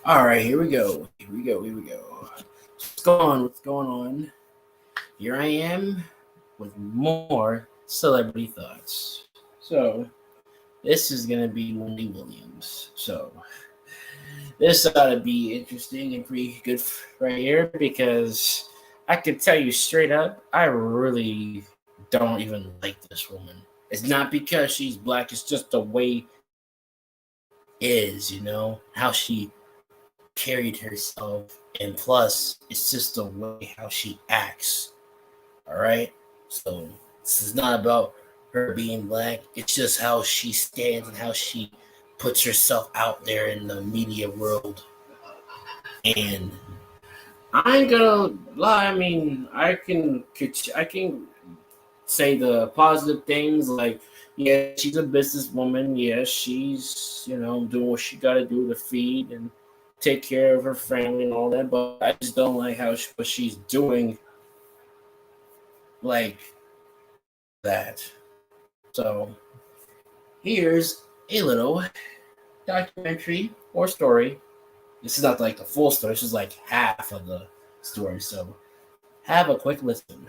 All right, here we go. Here we go. What's going on? What's going on? Here I am with more celebrity thoughts. So, this is going to be Wendy Williams. So, this ought to be interesting and pretty good right here because I can tell you straight up, I really don't even like this woman. It's not because she's black, it's just the way is, how she carried herself, and plus, it's just the way how she acts. All right, so this is not about her being black. It's just how she stands and how she puts herself out there in the media world. And I ain't gonna lie. I mean, I can say the positive things like, yeah, she's a businesswoman. Yeah, she's doing what she got to do to feed and take care of her family and all that. But I just don't like what she's doing like that. So here's a little documentary or story. This is not like the full story. This is like half of the story. So have a quick listen.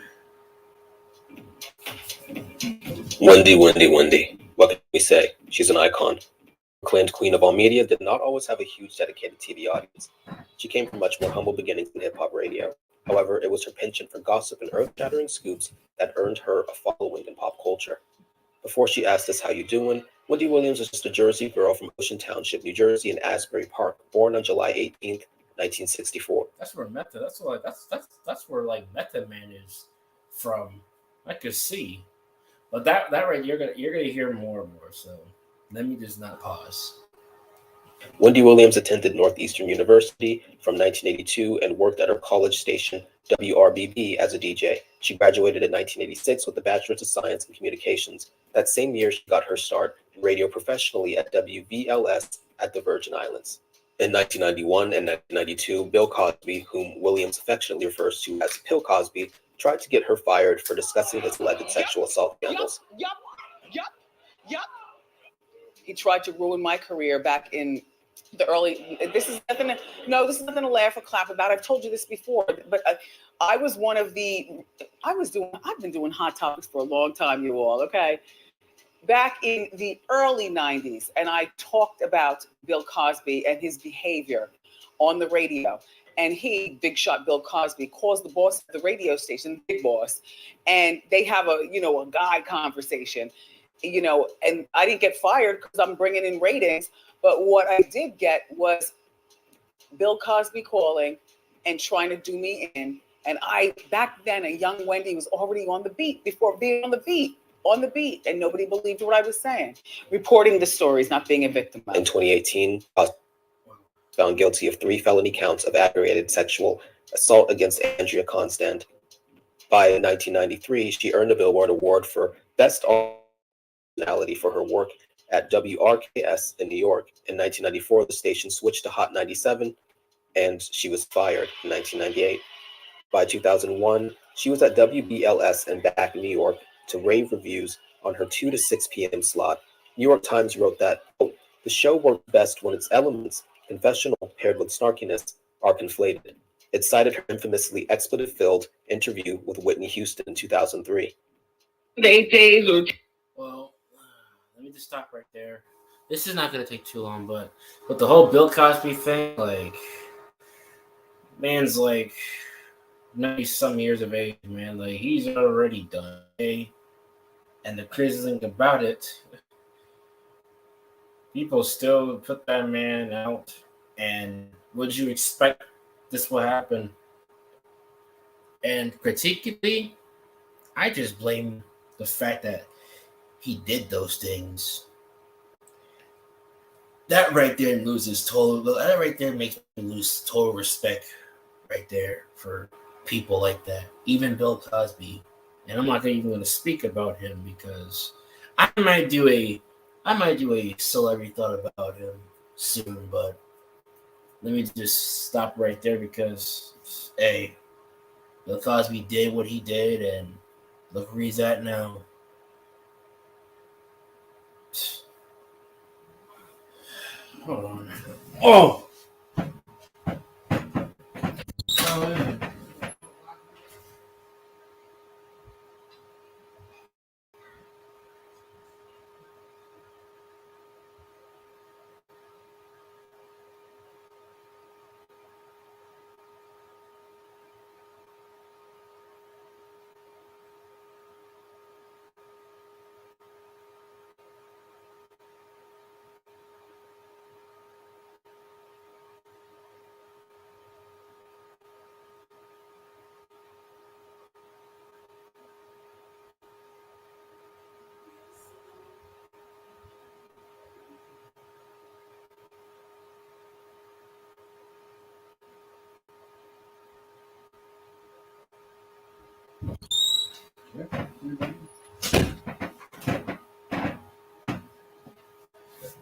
Wendy. What can we say? She's an icon. Acclaimed queen of all media, did not always have a huge dedicated TV audience. She came from much more humble beginnings in hip-hop radio. However, it was her penchant for gossip and earth-shattering scoops that earned her a following in pop culture. Before she asked us how you doing, Wendy Williams was just a Jersey girl from Ocean Township, New Jersey, in Asbury Park, born on July 18th, 1964. That's where Meta. That's where like Meta Man is from. I could see, but that right, you're gonna hear more and more. So let me just not pause. Wendy Williams attended Northeastern University from 1982 and worked at her college station, WRBB, as a DJ. She graduated in 1986 with a Bachelor's of Science in Communications. That same year, she got her start in radio professionally at WVLS at the Virgin Islands. In 1991 and 1992, Bill Cosby, whom Williams affectionately refers to as Pill Cosby, tried to get her fired for discussing his alleged sexual assault scandals. Yup. He tried to ruin my career back in the early. This is nothing. This is nothing to laugh or clap about. I've told you this before, but I was one of the. I've been doing hot topics for a long time, you all. Okay, back in the early '90s, and I talked about Bill Cosby and his behavior on the radio. And he, big shot Bill Cosby, calls the boss of the radio station, Big Boss, and they have a guy conversation, and I didn't get fired because I'm bringing in ratings. But what I did get was Bill Cosby calling and trying to do me in. And back then, a young Wendy was already on the beat before being on the beat, and nobody believed what I was saying. Reporting the stories, not being a victim of. In 2018, found guilty of 3 felony counts of aggravated sexual assault against Andrea Constand. By 1993, she earned a Billboard Award for Best Personality for her work at WRKS in New York. In 1994, the station switched to Hot 97, and she was fired in 1998. By 2001, she was at WBLS and back in New York to rave reviews on her 2 to 6 p.m. slot. New York Times wrote that, quote, the show worked best when its elements, confessional paired with snarkiness, are conflated. It cited her infamously expletive-filled interview with Whitney Houston in 2003. Well, let me just stop right there. This is not gonna take too long, but with the whole Bill Cosby thing, like, man's like 90 some years of age, man. Like, he's already done. Okay? And the crazy thing about it, people still put that man out. And would you expect this will happen? And critically, I just blame the fact that he did those things. That right there loses total. That right there makes me lose total respect. Right there for people like that, even Bill Cosby. And I'm not even going to speak about him because I might do a celebrity thought about him soon. But let me just stop right there because, hey, Bill Cosby did what he did, and look where he's at now. Hold on. Oh,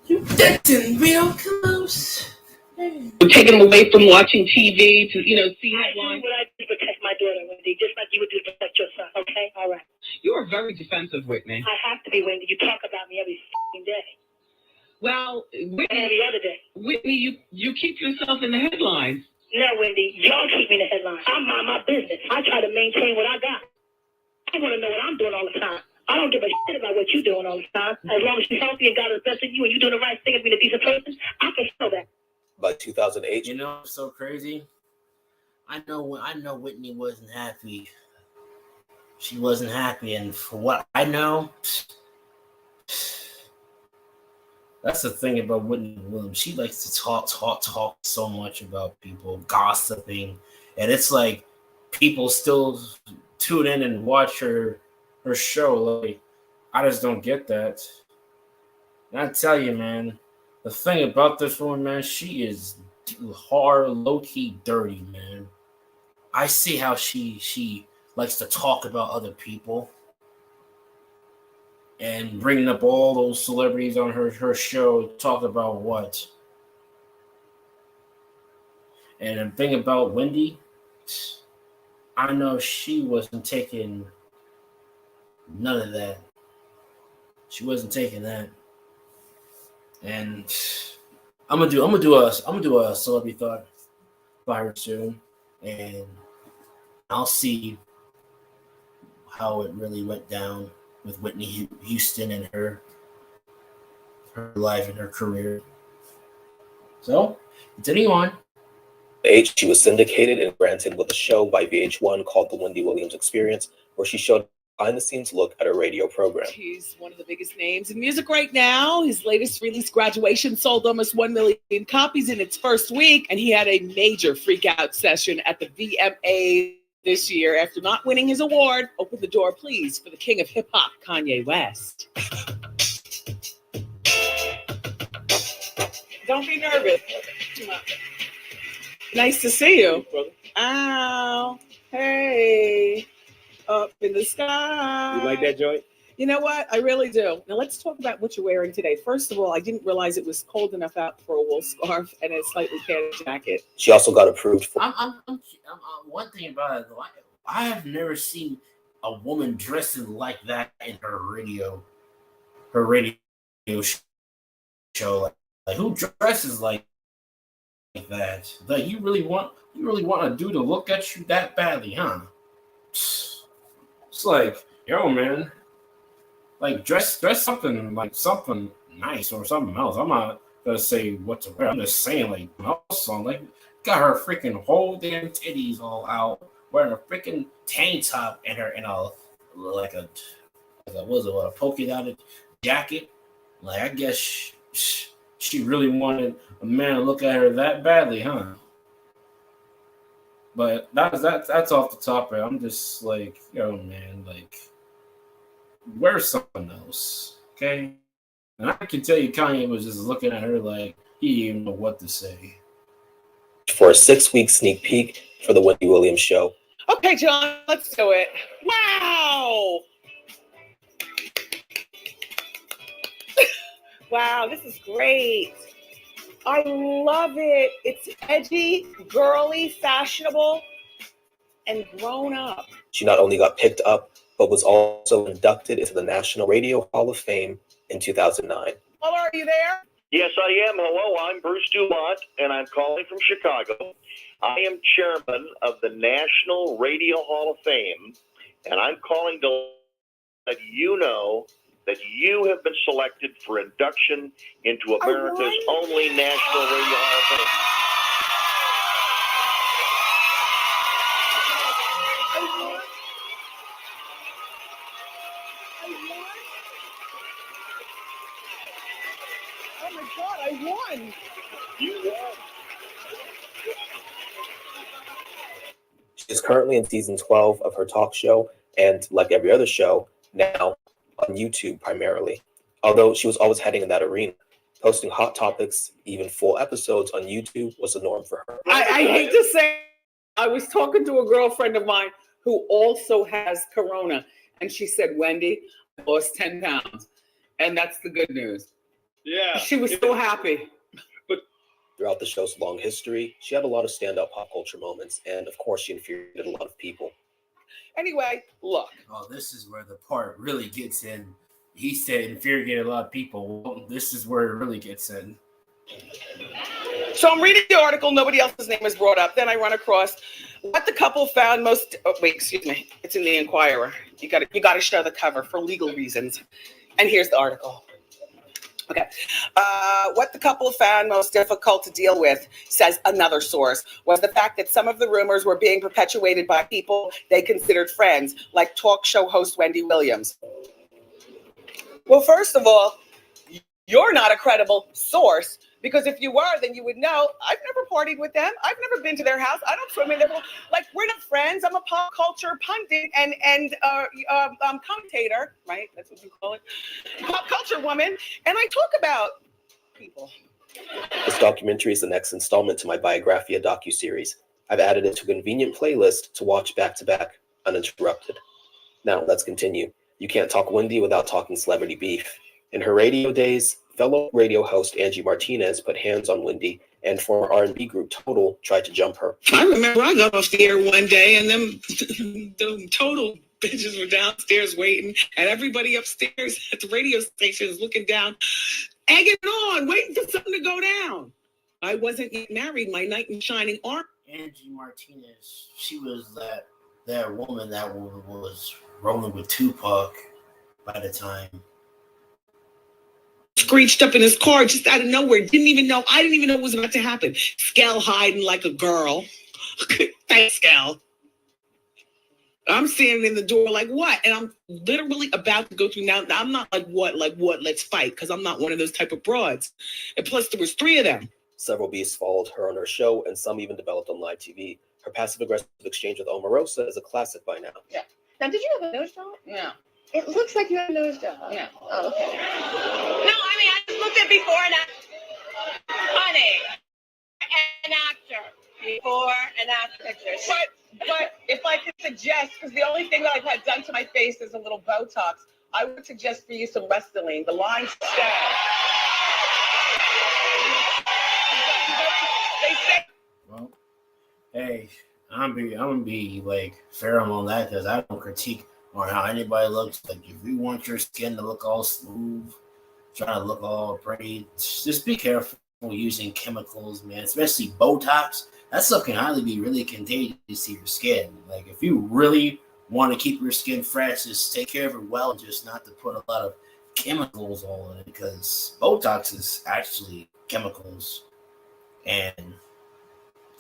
You getting real close. We're taking them away from watching TV to, see I do headlines. what I do to protect my daughter, Wendy, just like you would do to protect your son, okay? All right. You are very defensive, Whitney. I have to be, Wendy. You talk about me every day. Well, And Whitney, every other day. you keep yourself in the headlines. No, Wendy, y'all keep me in the headlines. I mind my business. I try to maintain what I got. I want to know what I'm doing all the time. I don't give a shit about what you're doing all the time. As long as you're healthy and God is blessing you and you're doing the right thing and being a decent person, I can feel that. By 2008, You know, it's so crazy. I know Whitney wasn't happy. She wasn't happy, and for what I know, that's the thing about Whitney Williams. She likes to talk so much about people, gossiping, and it's like people still tune in and watch her show. Like, I just don't get that. And I tell you, man, the thing about this woman, man, she is hard, low key, dirty, man. I see how she likes to talk about other people and bringing up all those celebrities on her show. Talk about what? And the thing about Wendy, I know she wasn't taking none of that. She wasn't taking that. And I'm gonna do a celebrity thought by her soon, and I'll see how it really went down with Whitney Houston and her life and her career. So, continuing on. she was syndicated and granted with a show by VH1 called The Wendy Williams Experience, where she showed a behind-the-scenes look at a radio program. He's one of the biggest names in music right now. His latest release, Graduation, sold almost 1 million copies in its first week, and he had a major freak-out session at the VMA this year after not winning his award. Open the door, please, for the king of hip-hop, Kanye West. Don't be nervous. Nice to see you. Ow. Hey. Up in the sky. You like that joint? You know what? I really do. Now let's talk about what you're wearing today. First of all, I didn't realize it was cold enough out for a wool scarf and a slightly padded jacket. She also got approved for I'm one thing about it, I have never seen a woman dressing like that in her radio show. Like who dresses like that? Like you really want a dude to look at you that badly, huh? It's like, yo, man, like dress something nice or something else. I'm not gonna say what to wear. I'm just saying, like, also, like, got her freaking whole damn titties all out, wearing a freaking tank top and a polka dotted jacket. Like, I guess she really wanted a man to look at her that badly, huh? But that's off the topic. I'm just like, yo, man, like, wear something else, okay? And I can tell you, Kanye was just looking at her like he didn't even know what to say. For a 6-week sneak peek for the Wendy Williams show. Okay, John, let's do it. Wow! Wow, this is great. I love it. It's edgy, girly, fashionable, and grown up. She not only got picked up, but was also inducted into the National Radio Hall of Fame in 2009. Paul, are you there? Yes, I am. Hello, I'm Bruce Dumont, and I'm calling from Chicago. I am chairman of the National Radio Hall of Fame, and I'm calling to let you know that you have been selected for induction into America's only National Radio Hall of Fame. Oh my God, I won! You won. She is currently in season 12 of her talk show, and like every other show, now on YouTube primarily. Although she was always heading in that arena. Posting hot topics, even full episodes on YouTube was the norm for her. I hate to say, I was talking to a girlfriend of mine who also has corona, And she said, Wendy, I lost 10 pounds. And that's the good news. Yeah. She was so happy. Throughout the show's long history, she had a lot of standout pop culture moments, and of course, she infuriated a lot of people. Anyway, look. Oh, this is where the part really gets in. He said infuriated a lot of people. Well, this is where it really gets in. So I'm reading the article. Nobody else's name is brought up. Then I run across what the couple found most. Oh, wait, excuse me. It's in the Inquirer. You got to show the cover for legal reasons. And here's the article. Okay. What the couple found most difficult to deal with, says another source, was the fact that some of the rumors were being perpetuated by people they considered friends, like talk show host Wendy Williams. Well, first of all, you're not a credible source, because if you were, then you would know. I've never partied with them. I've never been to their house. I don't swim in their pool. Like, we're not friends. I'm a pop culture pundit and commentator, right? That's what you call it. Pop culture woman. And I talk about people. This documentary is the next installment to my Biographia docuseries. I've added it to a convenient playlist to watch back-to-back, uninterrupted. Now, let's continue. You can't talk Wendy without talking celebrity beef. In her radio days, fellow radio host Angie Martinez put hands on Wendy, and former R&B group Total tried to jump her. I remember I got off the air one day, and them Total bitches were downstairs waiting, and everybody upstairs at the radio station is looking down, egging on, waiting for something to go down. I wasn't yet married. My knight in shining armor. Angie Martinez, she was that woman that was rolling with Tupac by the time. Screeched up in his car just out of nowhere. I didn't even know what was about to happen. Skell hiding like a girl. Thanks, Skell. I'm standing in the door like, what? And I'm literally about to go through. Now I'm not like what, let's fight, because I'm not one of those type of broads. And plus there was 3 of them. Several beasts followed her on her show, and some even developed on live TV. Her passive-aggressive exchange with Omarosa is a classic by now. Yeah. Now, did you have a nose job? Yeah. It looks like you have a nose job. Yeah. Oh, okay. No, I mean, I just looked at before and after. Honey, an actor. Before and after pictures. But if I could suggest, because the only thing that I've had done to my face is a little Botox, I would suggest for you some Restylane. The lines stay. They say. Well, hey, I'm gonna be like firm on that, because I don't critique on how anybody looks. Like, if you want your skin to look all smooth, trying to look all pretty, just be careful using chemicals, man. Especially Botox. That stuff can highly be really contagious to your skin. Like, if you really want to keep your skin fresh, just take care of it well, just not to put a lot of chemicals on it, because Botox is actually chemicals, and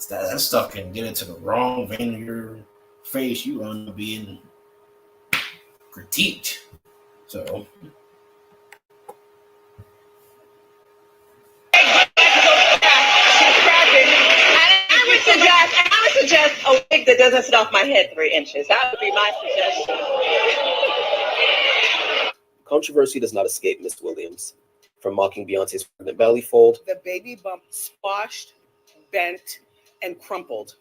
that stuff can get into the wrong vein of your face. You end up being critiqued. So I would suggest a wig that doesn't sit off my head 3 inches. That would be my suggestion. Controversy does not escape Miss Williams. From mocking Beyonce's pregnant belly fold, The baby bump squashed, bent, and crumpled.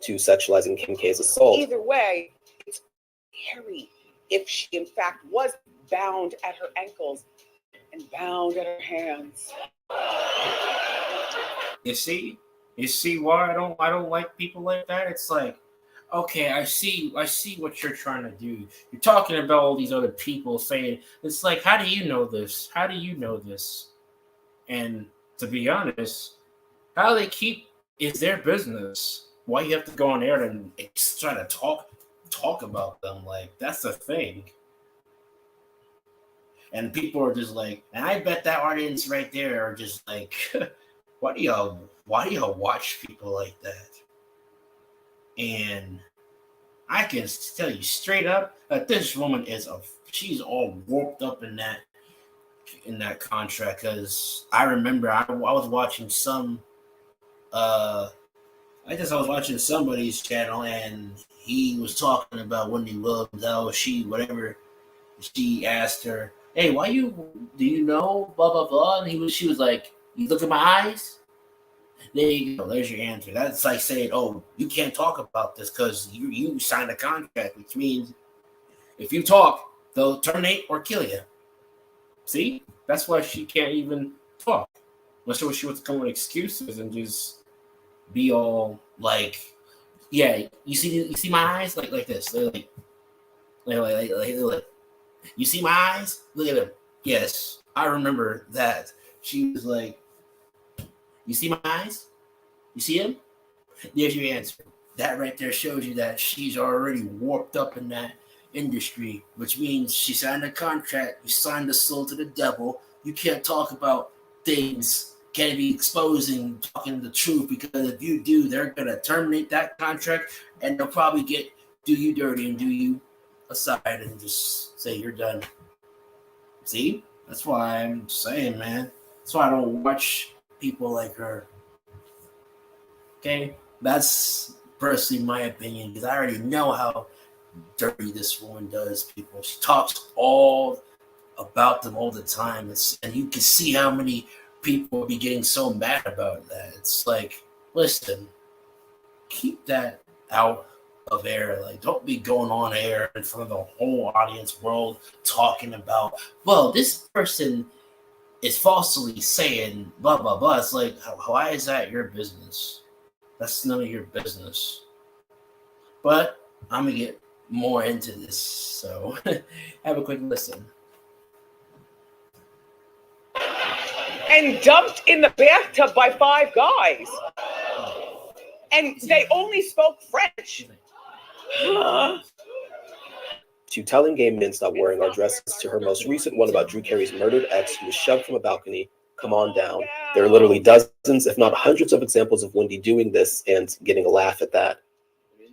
to sexualizing Kim K's assault. Either way, it's scary if she in fact was bound at her ankles and bound at her hands. you see why I don't like people like that. It's like, okay, I see what you're trying to do. You're talking about all these other people saying, it's like, how do you know this? How do you know this? And to be honest, how they keep is their business. Why you have to go on air and try to talk about them? Like, that's the thing. And people are just like, and I bet that audience right there are just like, why do y'all watch people like that? And I can tell you straight up that this woman she's all warped up in that contract. Because I remember I was watching I was watching somebody's channel, and he was talking about Wendy Williams. How whatever she asked her, hey, do you know blah blah blah? And she was like, you look at my eyes. There you go. There's your answer. That's like saying, oh, you can't talk about this because you signed a contract, which means If you talk, they'll terminate or kill you. See, that's why she can't even talk. Unless she wants to come with excuses and just be all like, yeah, you see my eyes like this, like you see my eyes, look at them. Yes, I remember that. She was like, you see my eyes, you see them. There's your answer. That right there shows you that she's already warped up in that industry, which means she signed a contract. You signed the soul to the devil. You can't talk about things, can't be exposing, talking the truth, because if you do, they're gonna terminate that contract and they'll probably do you dirty and do you aside and just say you're done. See? That's why I'm saying, man. That's why I don't watch people like her. Okay? That's personally my opinion, because I already know how dirty this woman does people. She talks all about them all the time. And you can see how many people be getting so mad about that. It's like, listen, keep that out of air. Like, don't be going on air in front of the whole audience world talking about, well, this person is falsely saying blah blah blah. It's like, why is that your business? That's none of your business. But I'm gonna get more into this, so have a quick listen. And dumped in the bathtub by 5 guys. And they only spoke French. To telling gay men stop wearing our dresses, to her most recent one about Drew Carey's murdered ex who was shoved from a balcony, come on down. There are literally dozens, if not hundreds of examples of Wendy doing this and getting a laugh at that.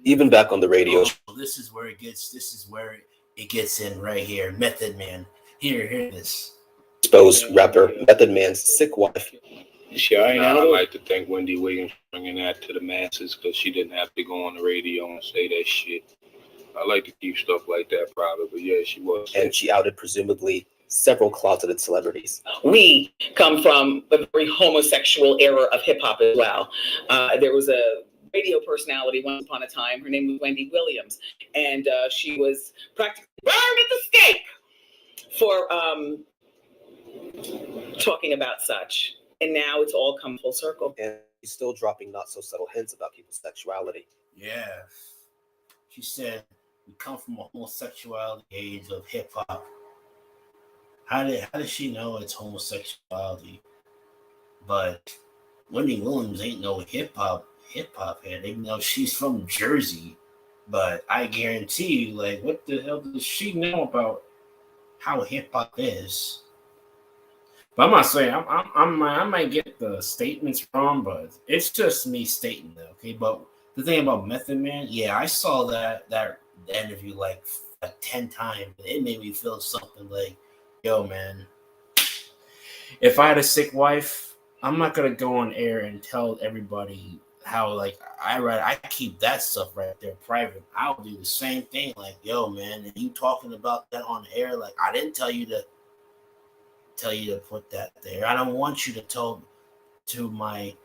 Even back on the radio. This is where it gets in right here. Method Man. Here this. Exposed rapper Method Man's sick wife. I like to thank Wendy Williams for bringing that to the masses, because she didn't have to go on the radio and say that shit. I like to keep stuff like that private, but yeah, she was. And she outed presumably several closeted celebrities. We come from a very homosexual era of hip hop as well. There was a radio personality once upon a time. Her name was Wendy Williams, and she was practically burned at the stake for talking about such. And now it's all come full circle. And she's still dropping not so subtle hints about people's sexuality. Yeah. She said, we come from a homosexuality age of hip hop. How does she know it's homosexuality? But Wendy Williams ain't no hip hop head. Even though she's from Jersey. But I guarantee you, like, what the hell does she know about how hip hop is? But I'm not saying I might get the statements wrong, but it's just me stating that, okay? But the thing about Method Man, yeah, I saw that interview like 10 times. It made me feel something like, yo, man, if I had a sick wife, I'm not gonna go on air and tell everybody how, like, I keep that stuff right there private. I'll do the same thing. Like, yo, man, and you talking about that on air, like, I didn't tell you to put that there. I don't want you to tell to my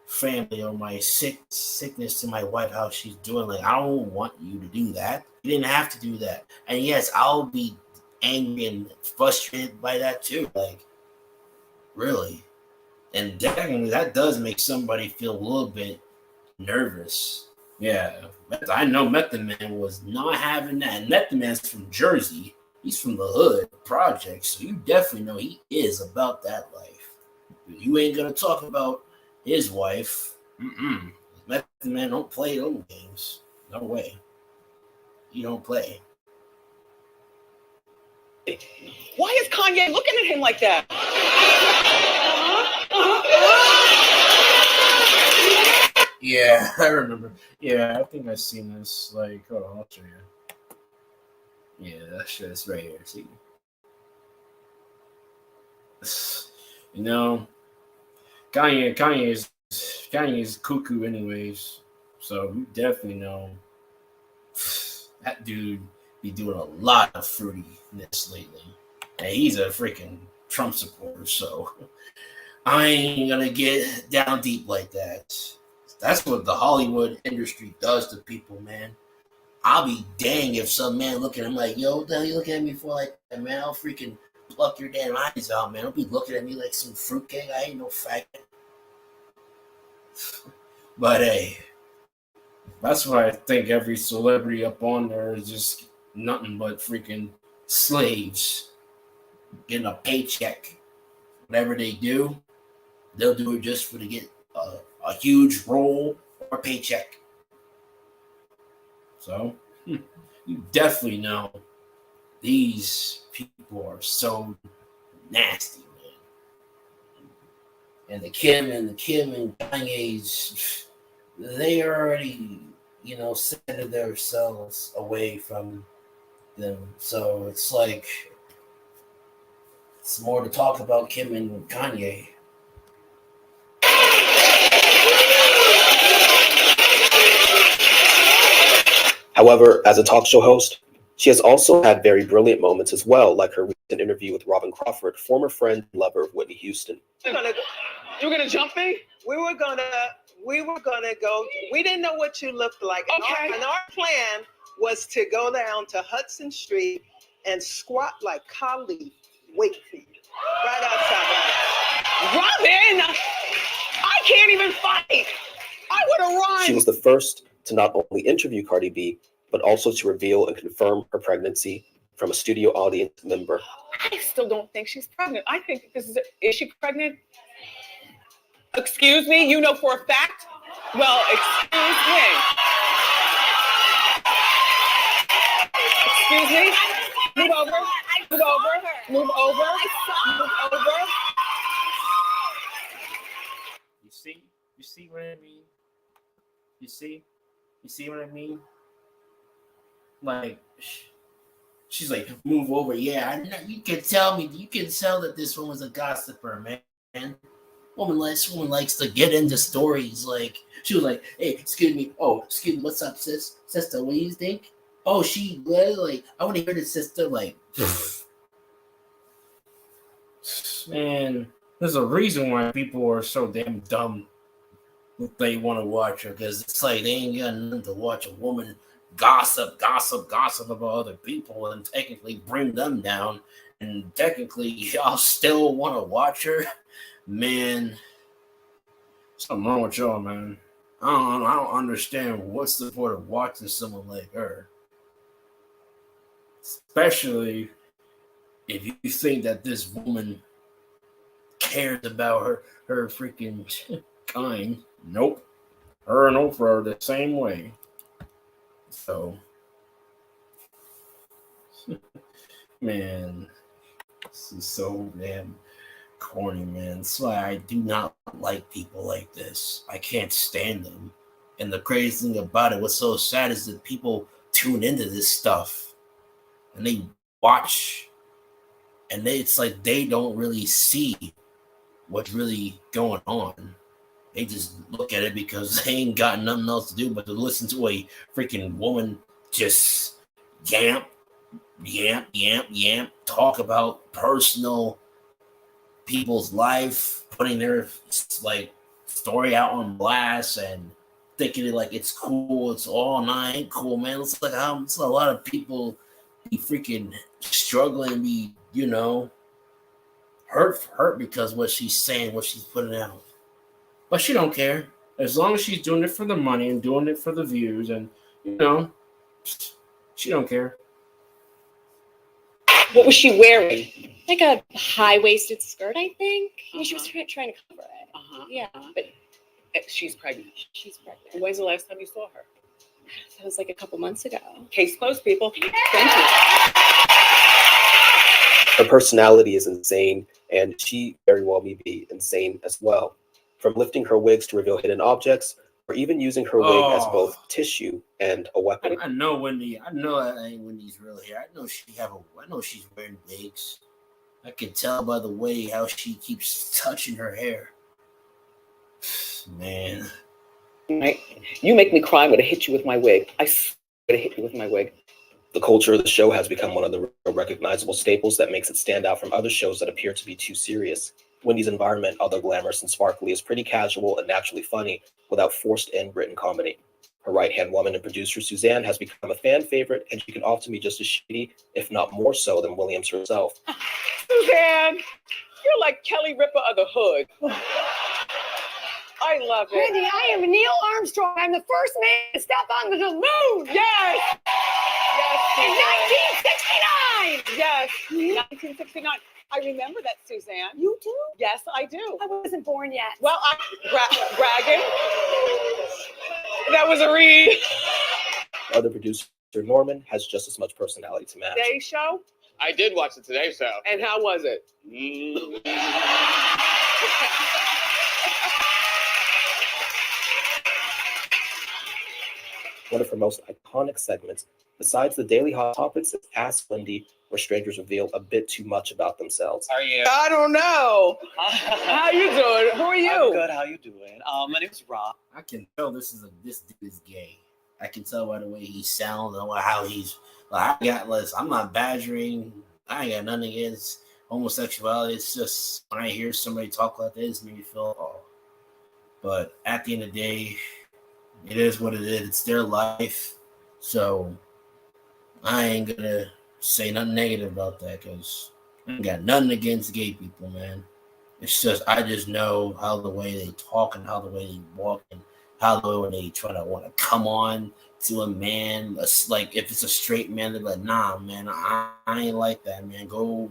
family or my sickness to my wife how she's doing. Like, I don't want you to do that. You didn't have to do that. And yes, I'll be angry and frustrated by that too. Like, really. And definitely that does make somebody feel a little bit nervous. Yeah. I know Method Man was not having that. And Method Man's from Jersey. He's from the hood project, so you definitely know he is about that life. You ain't gonna talk about his wife. Method Man don't play those games. No way. He don't play. Why is Kanye looking at him like that? Yeah, I remember. Yeah, I think I've seen this. Like, hold on, I'll show you. Yeah, that shit's right here. See, you know, Kanye's cuckoo, anyways. So you definitely know that dude be doing a lot of fruitiness lately, and he's a freaking Trump supporter. So I ain't gonna get down deep like that. That's what the Hollywood industry does to people, man. I'll be dang if some man look at him like, yo, what the hell you looking at me for like that, man? I'll freaking pluck your damn eyes out, man. Don't be looking at me like some fruitcake. I ain't no faggot. But hey, that's why I think every celebrity up on there is just nothing but freaking slaves getting a paycheck. Whatever they do, they'll do it just for to get a huge role or paycheck. So you definitely know these people are so nasty, man. And the Kim and Kanye's, they already, set themselves away from them. So it's like it's more to talk about Kim and Kanye. However, as a talk show host, she has also had very brilliant moments as well, like her recent interview with Robin Crawford, former friend and lover of Whitney Houston. You're gonna jump me? We were gonna go. We didn't know what you looked like. Okay. And our plan was to go down to Hudson Street and squat like Khalid Wakefield right outside Robin! I can't even fight. I would have run. She was the first to not only interview Cardi B, but also to reveal and confirm her pregnancy from a studio audience member. I still don't think she's pregnant. I think is she pregnant? Excuse me, you know for a fact? Well, excuse me. Excuse me. Move over. Move over. Move over. Move over. You see what I mean? You see what I mean? Like, she's like, move over. Yeah, I know, you can tell that this woman's a gossiper, man. This woman likes to get into stories. Like, she was like, hey, excuse me. Oh, excuse me. What's up, sister? What do you think? Oh, she like, I want to hear the sister. Like, man, there's a reason why people are so damn dumb. They want to watch her because it's like they ain't got nothing to watch a woman gossip about other people and technically bring them down. And technically, y'all still want to watch her. Man, something wrong with y'all, man. I don't understand what's the point of watching someone like her. Especially if you think that this woman cares about her freaking kind. Nope. Her and Oprah are the same way. So, man, this is so damn corny, man. That's why I do not like people like this. I can't stand them. And the crazy thing about it, what's so sad is that people tune into this stuff and they watch, and it's like they don't really see what's really going on. They just look at it because they ain't got nothing else to do but to listen to a freaking woman just yamp, talk about personal people's life, putting their like story out on blast and thinking it like it's cool. It's all night cool, man. It's like it's a lot of people be freaking struggling, be hurt because what she's saying, what she's putting out. But she don't care. As long as she's doing it for the money and doing it for the views, and she don't care. What was she wearing? Like a high-waisted skirt, I think. She was trying to cover it. Yeah. But she's pregnant. She's pregnant. When's the last time you saw her? That was like a couple months ago. Case closed, people. Thank you. Her personality is insane, and she very well may be insane as well. From lifting her wigs to reveal hidden objects, or even using her wig as both tissue and a weapon. I know Wendy. I know that ain't Wendy's real hair. I know she's wearing wigs. I can tell by the way how she keeps touching her hair. Man. Right. You make me cry. I'm going to hit you with my wig. I swear to hit you with my wig. The culture of the show has become one of the recognizable staples that makes it stand out from other shows that appear to be too serious. Wendy's environment, although glamorous and sparkly, is pretty casual and naturally funny without forced in written comedy. Her right-hand woman and producer Suzanne has become a fan favorite, and she can often be just as shady, if not more so, than Williams herself. Suzanne, you're like Kelly Ripa of the hood. I love it. Wendy, I am Neil Armstrong. I'm the first man to step onto the moon. Yes. Yes. In Suzanne. 1969. Yes. 1969. I remember that, Suzanne. You do? Yes, I do. I wasn't born yet. Well, I'm bragging. That was a read. Other producer Norman has just as much personality to match. Today Show? I did watch the Today Show. And how was it? One of her most iconic segments, besides the daily hot topics, is Ask Wendy, where strangers reveal a bit too much about themselves. How are you? I don't know. How you doing? Who are you? I'm good. How you doing? My name's Rob. I can tell this dude is gay. I can tell by the way he sounds and how he's like. I'm not badgering. I ain't got nothing against homosexuality. It's just when I hear somebody talk like this, it makes me feel oh. But at the end of the day, it is what it is. It's their life. So I ain't gonna say nothing negative about that because I ain't got nothing against gay people, man. It's just I just know how the way they talk and how the way they walk and how the way when they try to want to come on to a man, like if it's a straight man, they're like, nah, man, I ain't like that, man. Go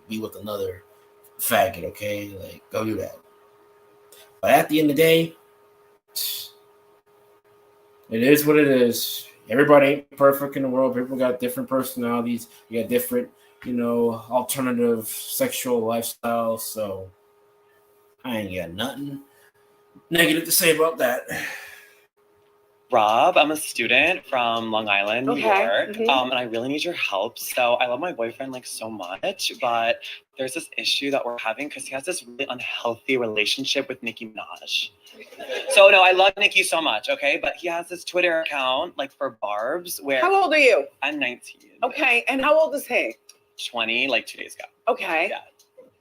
be with another faggot, okay? Like go do that. But at the end of the day, it is what it is. Everybody ain't perfect in the world. People got different personalities. You got different, alternative sexual lifestyles. So I ain't got nothing negative to say about that. Rob, I'm a student from Long Island, New York, Mhm. And I really need your help. So I love my boyfriend like so much, but there's this issue that we're having because he has this really unhealthy relationship with Nicki Minaj. So no, I love Nicki so much, okay? But he has this Twitter account like for Barb's where How old are you? I'm 19. Okay, and how old is he? 20, like 2 days ago. Okay. Yeah.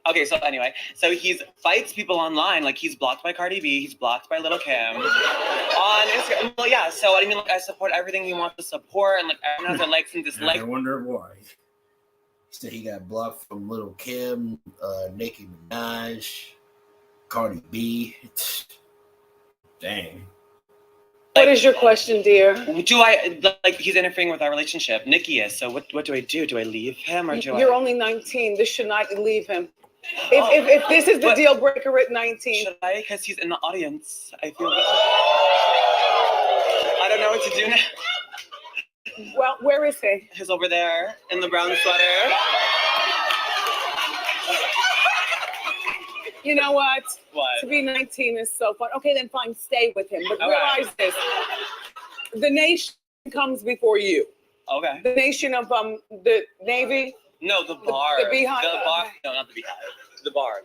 Okay, so anyway, so he fights people online. Like he's blocked by Cardi B, he's blocked by Lil' Kim on Instagram. Well, yeah. So I mean, like I support everything he wants to support, and like everyone has their likes and dislikes. I wonder why. He said he got blocked from Lil' Kim, Nicki Minaj, Cardi B. Dang. What is your question, dear? Do I like he's interfering with our relationship? Nikki is. So what do I do? Do I leave him or do You're I? only 19. This should not leave him. If this is the deal breaker at 19. Should I? Because he's in the audience. I feel. I don't know what to do now. Well, where is he? He's over there in the brown sweater. You know what? What? To be 19 is so fun. Okay, then fine, stay with him. But Okay. realize this. The nation comes before you. Okay. The nation of the Navy. No, the bar. The beehive. The bar. No, not the beehive. The bar.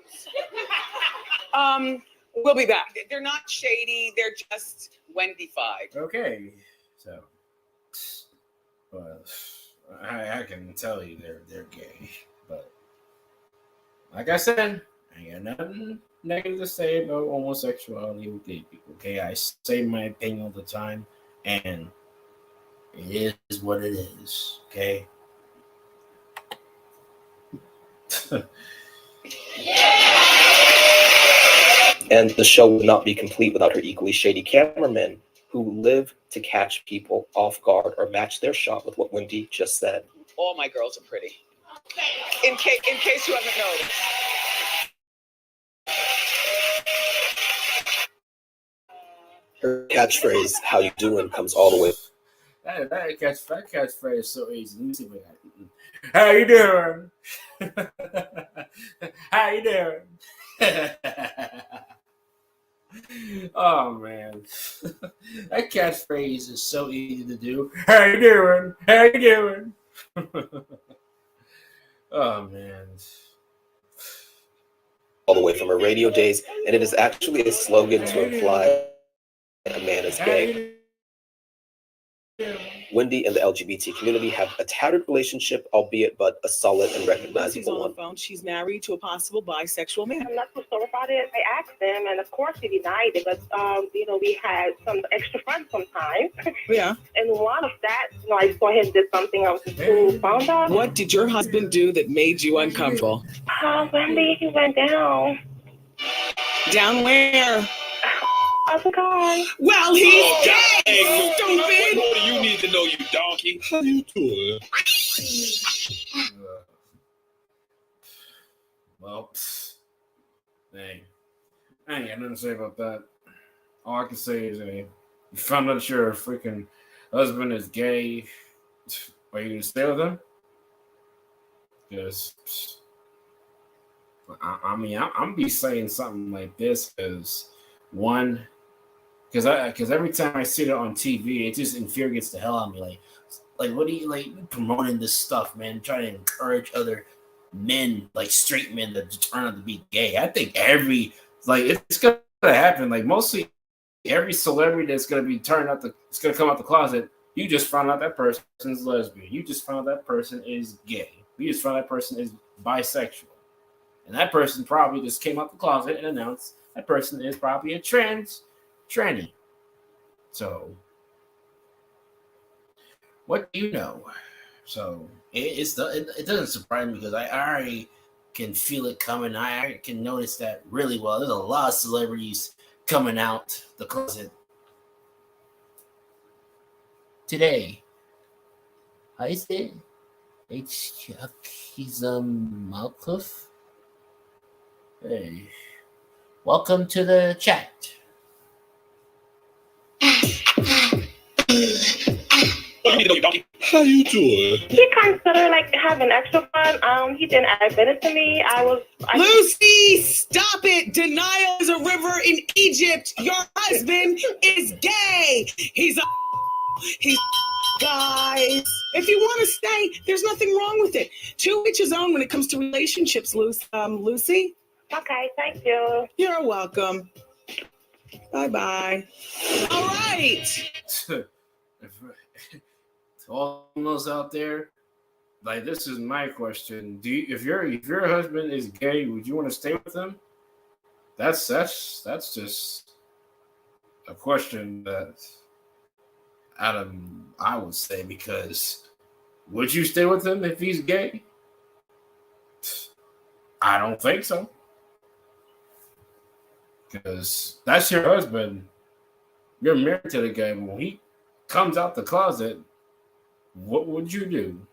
We'll be back. They're not shady. They're just Wendy-fied. Okay. So, well, I can tell you they're gay, but like I said, I ain't got nothing negative to say about homosexuality with gay people. Okay, I say my opinion all the time, and it is what it is. Okay. And the show would not be complete without her equally shady cameramen who live to catch people off guard or match their shot with what Wendy just said. All my girls are pretty. In case you haven't noticed. Her catchphrase, "How you doing?" comes all the way. That catchphrase is so easy. Let me see what how you doing? How you doing? Oh man, that catchphrase is so easy to do. How you doing? How you doing? Oh man. All the way from her radio days, and it is actually a slogan to imply a man is gay. Wendy and the LGBT community have a tattered relationship, albeit but a solid and She's recognizable on one. the phone. She's married to a possible bisexual man. I'm not so sure about it. I asked him, and of course he denied it. But we had some extra friends sometimes. Yeah. And one of that, I saw him did something I was too fond of. What did your husband do that made you uncomfortable? Wendy, he went down. Down where? I forgot. Well, he's gay, Hey, stupid. What do you need to know, you donkey? How you doing? Well, dang. I ain't got nothing to say about that. All I can say is, you found out your freaking husband is gay. Are you gonna stay with him? Because I'm be saying something like this because every time I see it on TV, it just infuriates the hell out of me. Like what are you promoting this stuff, man? Trying to encourage other men, like straight men, to turn out to be gay. I think it's gonna happen. Like mostly every celebrity that's gonna be come out the closet. You just found out that person's lesbian. You just found out that person is gay. You just found out that person is bisexual. And that person probably just came out the closet and announced that person is probably a tranny. So, what do you know? So, it doesn't surprise me because I already can feel it coming. I can notice that really well. There's a lot of celebrities coming out the closet today. How is it? He's Malcuff. Hey, welcome to the chat. How you doing? He considered having extra fun. He didn't admit it to me. Lucy, stop it! Denial is a river in Egypt. Your husband is gay. He's guys. If you want to stay, there's nothing wrong with it. To each his own when it comes to relationships, Lucy. Okay, thank you. You're welcome. Bye-bye. All right. To all those out there, this is my question: if your husband is gay, would you want to stay with him? That's just a question that I would say, because would you stay with him if he's gay? I don't think so. Because that's your husband. You're married to the guy. When he comes out the closet, what would you do?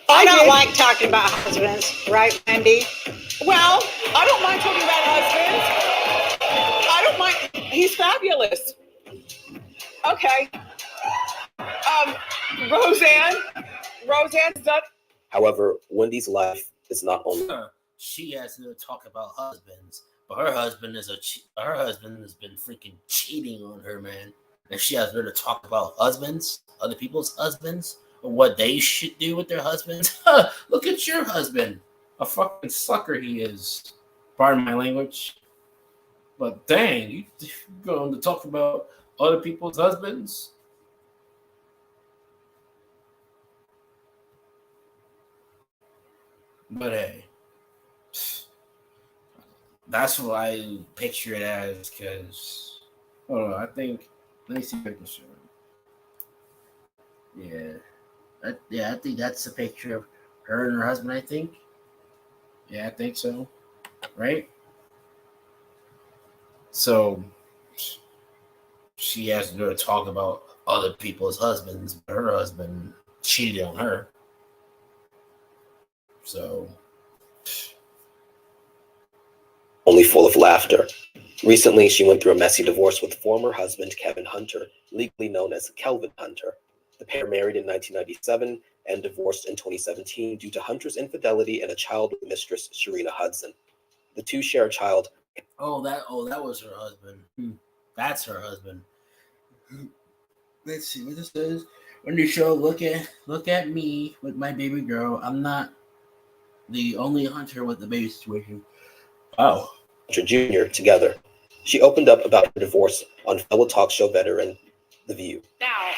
I don't like talking about husbands, right, Wendy? Well, I don't mind talking about husbands. I don't mind. He's fabulous. Okay. Roseanne's done. However, Wendy's life is not only. She has to talk about husbands, but her husband has been freaking cheating on her, man. And she has her to talk about husbands, other people's husbands, or what they should do with their husbands. Look at your husband, a fucking sucker he is. Pardon my language, but dang, you going to talk about other people's husbands? But hey, that's what I picture it as. Because, hold on, let me see if I can show it. Yeah, I think that's a picture of her and her husband, I think. Yeah, I think so. Right? So, she has to talk about other people's husbands, but her husband cheated on her. So, only full of laughter. Recently, she went through a messy divorce with former husband Kevin Hunter, legally known as Kelvin Hunter. The pair married in 1997 and divorced in 2017 due to Hunter's infidelity and a child with mistress Sharina Hudson. The two share a child. That was her husband. That's her husband. Let's see what this says. When you show, look at me with my baby girl. I'm not the only Hunter with the baby situation. Wow. Hunter Jr. together. She opened up about her divorce on fellow talk show veteran The View. Now,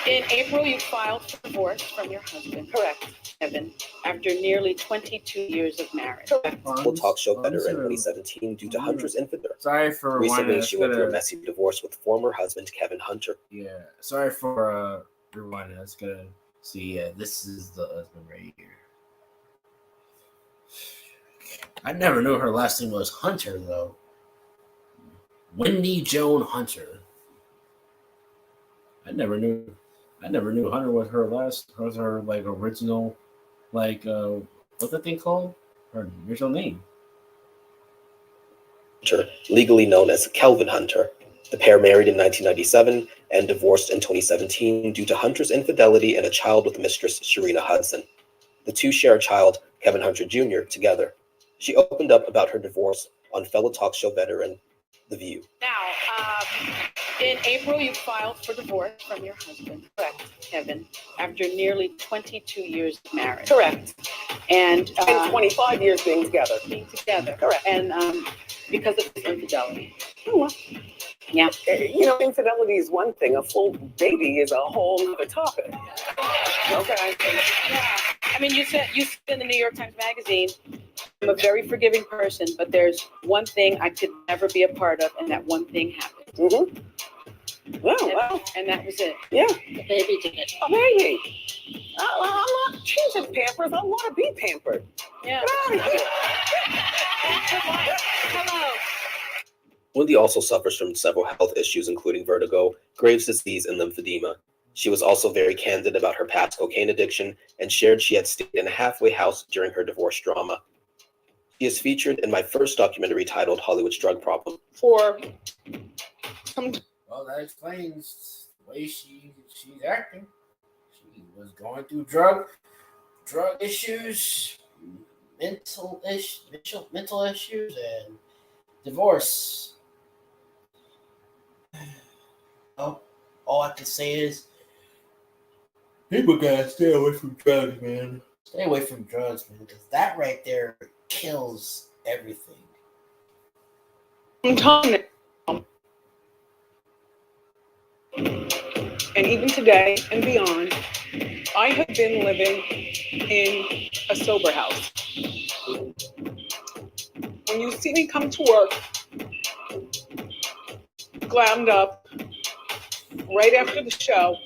in April, you filed for divorce from your husband. Correct. Kevin, after nearly 22 years of marriage. Full talk show better in 2017 due to Hunter's infidelity. Sorry for Recently, she went through a messy divorce with former husband Kevin Hunter. Yeah, sorry for rewinding. I was gonna see. Yeah, this is the husband right here. I never knew her last name was Hunter though. Wendy Joan Hunter. I never knew Hunter was her like original, like what's that thing called? Her original name. Hunter, legally known as Kelvin Hunter. The pair married in 1997 and divorced in 2017 due to Hunter's infidelity and a child with mistress Sharina Hudson. The two share a child, Kevin Hunter Jr., together. She opened up about her divorce on fellow talk show veteran The View. Now, in April, you filed for divorce from your husband. Correct. Kevin, after nearly 22 years of marriage. Correct. And 25 years being together. Correct. And because of his infidelity. Oh, well. Yeah. You know, infidelity is one thing. A full baby is a whole other topic. Okay. Yeah. I mean, you said in the New York Times Magazine, I'm a very forgiving person, but there's one thing I could never be a part of, and that one thing happened. Mm-hmm. Wow. And that was it. Yeah. The baby did it. A baby. I'm not choosing Pampers. I want to be pampered. Yeah. Get out of here. Hello. Wendy also suffers from several health issues, including vertigo, Graves' disease, and lymphedema. She was also very candid about her past cocaine addiction and shared she had stayed in a halfway house during her divorce drama. She is featured in my first documentary titled Hollywood's Drug Problem. Well, that explains the way she's acting. She was going through drug issues, mental issues, and divorce. Oh, all I can say is people gotta stay away from drugs, man. Stay away from drugs, man, because that right there kills everything. I'm telling you. And even today and beyond, I have been living in a sober house. When you see me come to work, glammed up, right after the show,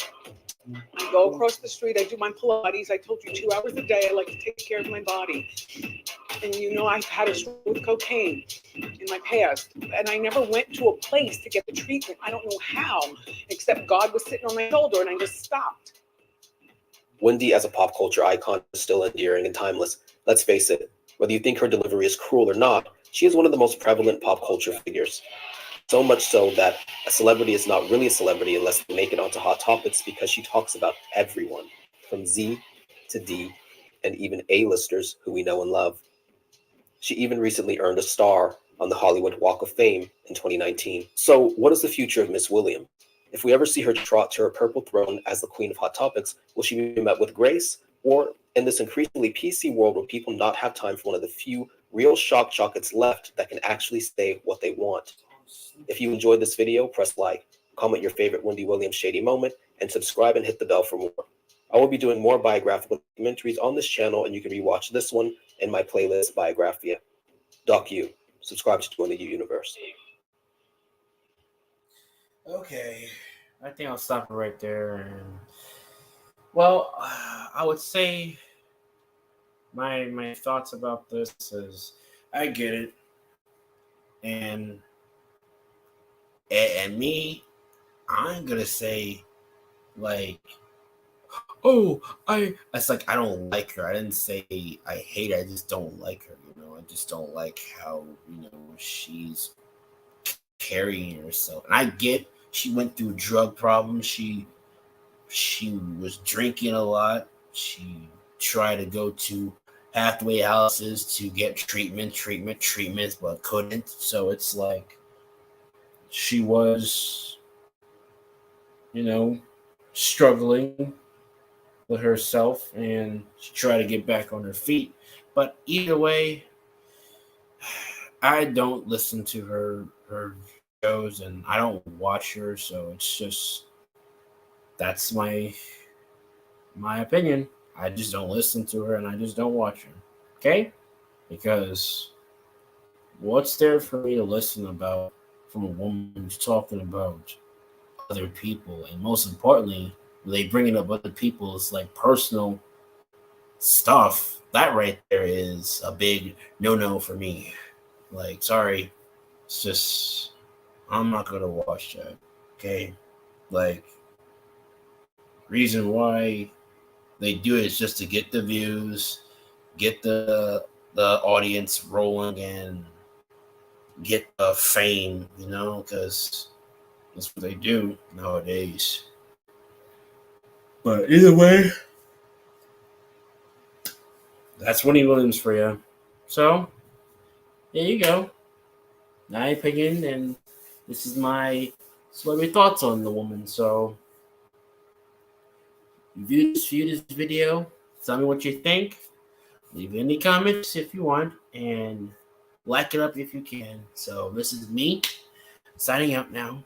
I go across the street, I do my Pilates. I told you 2 hours a day, I like to take care of my body. And you know, I've had a struggle with cocaine in my past, and I never went to a place to get the treatment. I don't know how, except God was sitting on my shoulder, and I just stopped. Wendy, as a pop culture icon, is still endearing and timeless. Let's face it, whether you think her delivery is cruel or not, she is one of the most prevalent pop culture figures. So much so that a celebrity is not really a celebrity unless they make it onto Hot Topics, because she talks about everyone, from Z to D, and even A-listers who we know and love. She even recently earned a star on the Hollywood Walk of Fame in 2019. So what is the future of Miss William? If we ever see her trot to her purple throne as the queen of Hot Topics, will she be met with grace? Or in this increasingly PC world where people not have time for one of the few real shock chocolates left that can actually say what they want? If you enjoyed this video, press like, comment your favorite Wendy Williams shady moment, and subscribe and hit the bell for more. I will be doing more biographical documentaries on this channel, and you can rewatch this one in my playlist Biographia. DocU. Subscribe to Join the U Universe. Okay, I think I'll stop it right there. And well, I would say my thoughts about this is I get it, and me, I'm gonna say like, oh, it's like I don't like her. I didn't say I hate her. I just don't like her. You know, I just don't like how she's carrying herself. And I get she went through drug problems. She was drinking a lot. She tried to go to halfway houses to get treatments, but couldn't. So it's like she was, struggling with herself, and she tried to get back on her feet. But either way, I don't listen to her shows, and I don't watch her, so it's just that's my opinion. I just don't listen to her, and I just don't watch her. Okay, because what's there for me to listen about from a woman who's talking about other people, and most importantly, when they bringing up other people's like personal stuff? That right there is a big no for me. Like, sorry, it's just I'm not gonna watch that. Okay, like reason why they do it is just to get the views, get the audience rolling, and get the fame, because that's what they do nowadays. But either way, that's Wendy Williams for you. So there you go. My opinion, and this is my celebrity thoughts on the woman. So if you view this video, tell me what you think. Leave any comments if you want, and like it up if you can. So this is me signing out now.